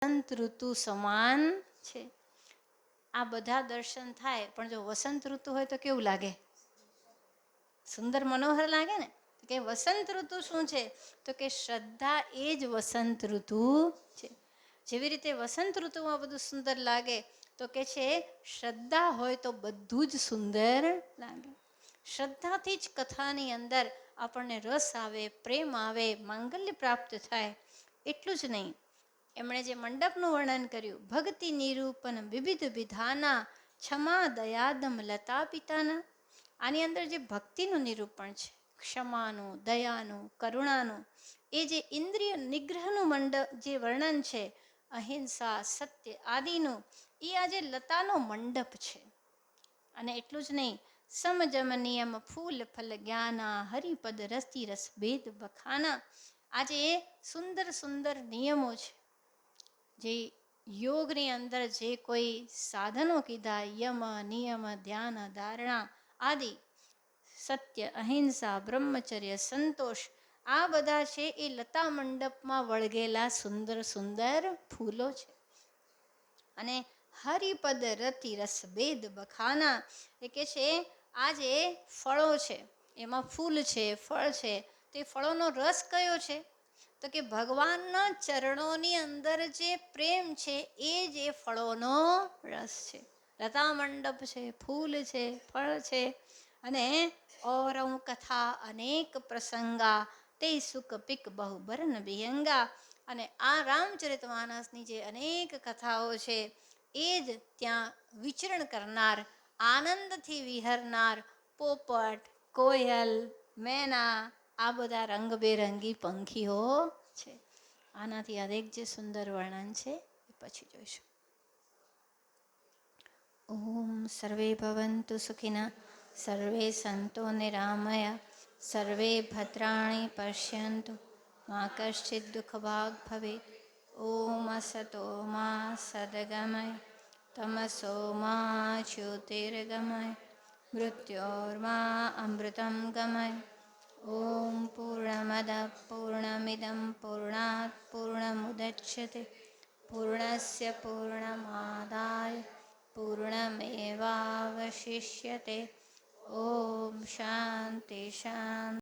વસંત ઋતુ સમાન છે. આ બધા દર્શન થાય, પણ જો વસંત ઋતુ હોય તો કેવું લાગે? સુંદર મનોહર લાગે ને. કે વસંત ઋતુ શું છે? તો કે શ્રદ્ધા એ જ વસંત ઋતુ છે. જેવી રીતે વસંત ઋતુમાં બધું સુંદર લાગે, તો કે છે શ્રદ્ધા હોય તો બધું જ સુંદર લાગે. શ્રદ્ધાથી જ કથાની અંદર આપણને રસ આવે, પ્રેમ આવે, માંગલ્ય પ્રાપ્ત થાય. એટલું જ નહીં, એમણે જે મંડપનું વર્ણન કર્યું, ભક્તિ નિરૂપન વિવિધ વિધાના ક્ષમા દયાદમ લતા પિતાના. આની અંદર જે ભક્તિનું નિરૂપણ છે, ક્ષમાનું, દયાનું, કરુણાનું, એ જે ઇન્દ્રિય નિગ્રહનું મંડપ જે વર્ણન છે, અહિંસા, સત્ય આદિનું, એ આજે લતાનો મંડપ છે. અને એટલું જ નહીં, સમજમ નિયમ ફૂલ ફલ જ્ઞાના હરિપદ રસતી રસ ભેદ બખાના. આજે સુંદર સુંદર નિયમો છે, જે યોગની અંદર જે કોઈ સાધનો કીધા, યમ નિયમ ધ્યાન ધારણા આદિ, સત્ય, અહિંસા, બ્રહ્મચર્ય, સંતોષ, આ બધા છે એ લતા મંડપમાં વળગેલા સુંદર સુંદર ફૂલો છે. અને હરિપદ રતિ રસ ભેદ બખાના, એ કે છે આ જે ફળો છે, એમાં ફૂલ છે, ફળ છે, તો એ ફળોનો રસ કયો છે? તો કે ભગવાનના ચરણોની અંદર જે પ્રેમ છે, એ જ એ ફળોનો રસ છે. લતા મંડપ છે, ફૂલ છે, ફળ છે. અને ઔરવ કથા અનેક પ્રસંગા તે સુખ પિક બહુ બરન વિહંગા. અને આ રામચરિત માનસની જે અનેક કથાઓ છે, એ જ ત્યાં વિચરણ કરનાર, આનંદથી વિહરનાર પોપટ, કોયલ, મેના, આ બધા રંગબેરંગી પંખીઓ છે. આનાથી અનેક જે સુંદર વર્ણન છે એ પછી જોઈશું. ઓમ સર્વે ભવન્તુ સુખિના, સર્વે સંતો નિરામયા, સર્વે ભદ્રાણી પશ્યન્તુ મા કશ્ચિદ દુઃખ ભાગ ભવેત. ઓમ અસતો મા સદગમય તમસો મા જ્યોતિર્ગમય મૃત્યોર્મા અમૃતમ ગમય. ઓમ પૂર્ણમદ પૂર્ણમિદં પૂર્ણાત પૂર્ણમુદચ્યતે પૂર્ણસ્ય પૂર્ણમાદાય પૂર્ણમેવાવશિષ્યતે. ઓમ શાંતિ શાંતિ.